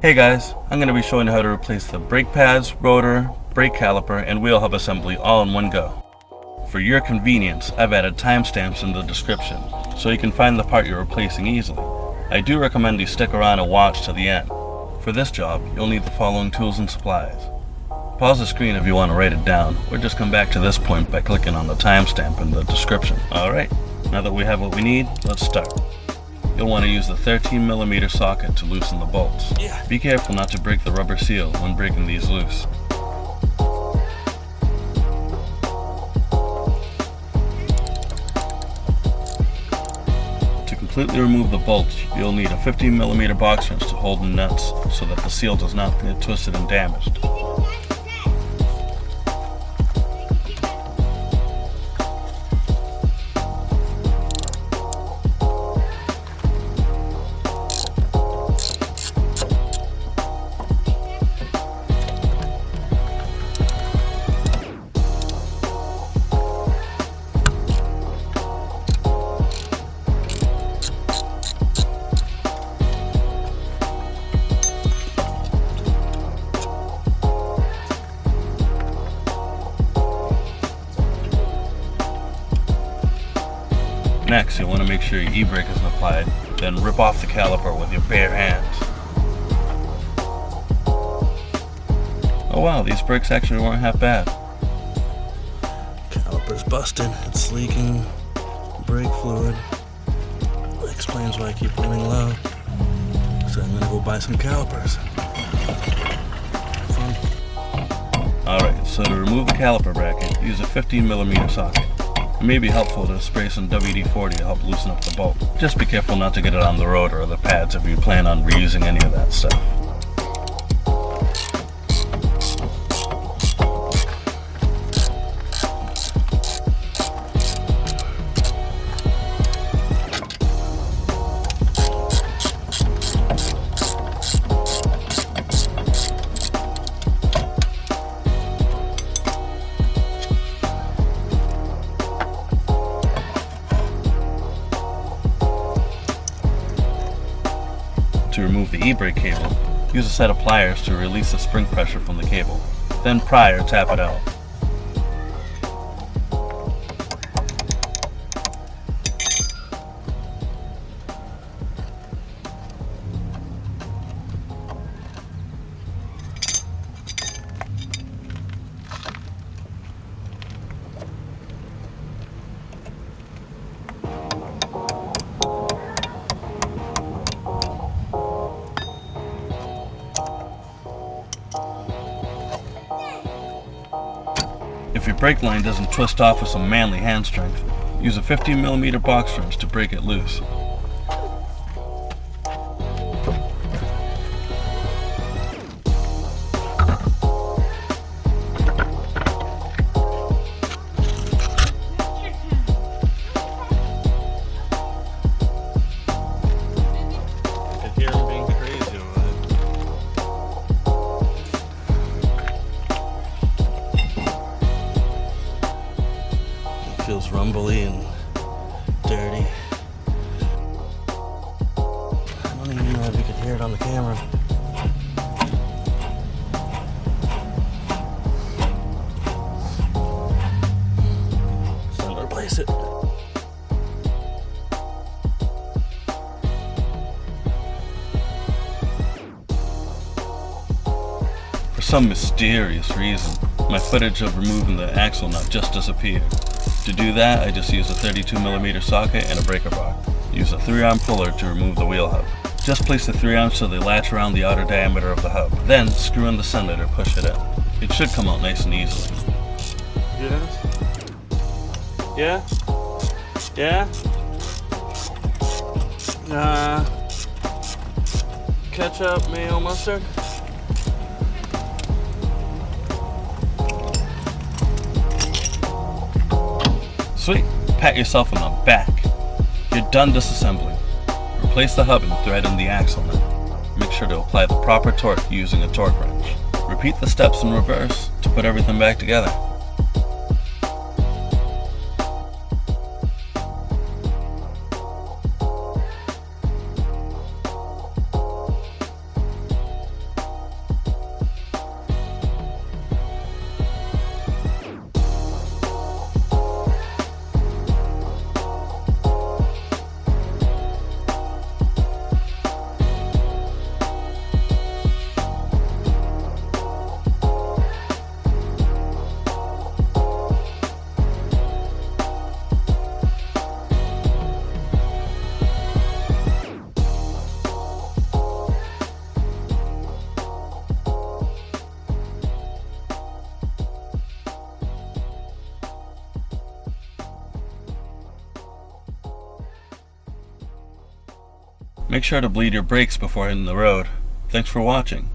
Hey guys, I'm going to be showing you how to replace the brake pads, rotor, brake caliper, and wheel hub assembly all in one go. For your convenience, I've added timestamps in the description, so you can find the part you're replacing easily. I do recommend you stick around and watch to the end. For this job, you'll need the following tools and supplies. Pause the screen if you want to write it down, or just come back to this point by clicking on the timestamp in the description. Alright, now that we have what we need, let's start. You'll want to use the 13mm socket to loosen the bolts. Be careful not to break the rubber seal when breaking these loose. To completely remove the bolts, you'll need a 15mm box wrench to hold the nuts so that the seal does not get twisted and damaged. Next, you'll want to make sure your e-brake isn't applied, then rip off the caliper with your bare hands. Oh wow, these brakes actually weren't half bad. Caliper's busted, it's leaking brake fluid. That explains why I keep running low. So I'm gonna go buy some calipers. Fun. Alright, so to remove the caliper bracket, use a 15mm socket. It may be helpful to spray some WD-40 to help loosen up the bolt. Just be careful not to get it on the rotor or the pads if you plan on reusing any of that stuff. To remove the e-brake cable, use a set of pliers to release the spring pressure from the cable. Then pry or tap it out. If your brake line doesn't twist off with some manly hand strength, use a 15mm box wrench to break it loose. I can hear him being crazy over there. Feels rumbly and dirty. I don't even know if you could hear it on the camera. It's time to replace it. For some mysterious reason, my footage of removing the axle nut just disappeared. To do that, I just use a 32mm socket and a breaker bar. Use a 3-arm puller to remove the wheel hub. Just place the 3 arms so they latch around the outer diameter of the hub. Then screw in the center to push it in. It should come out nice and easily. Yes? Yeah? Yeah? Ketchup, mayo, mustard? Sweet! Pat yourself on the back. You're done disassembling. Replace the hub and thread in the axle nut. Make sure to apply the proper torque using a torque wrench. Repeat the steps in reverse to put everything back together. Make sure to bleed your brakes before hitting the road. Thanks for watching.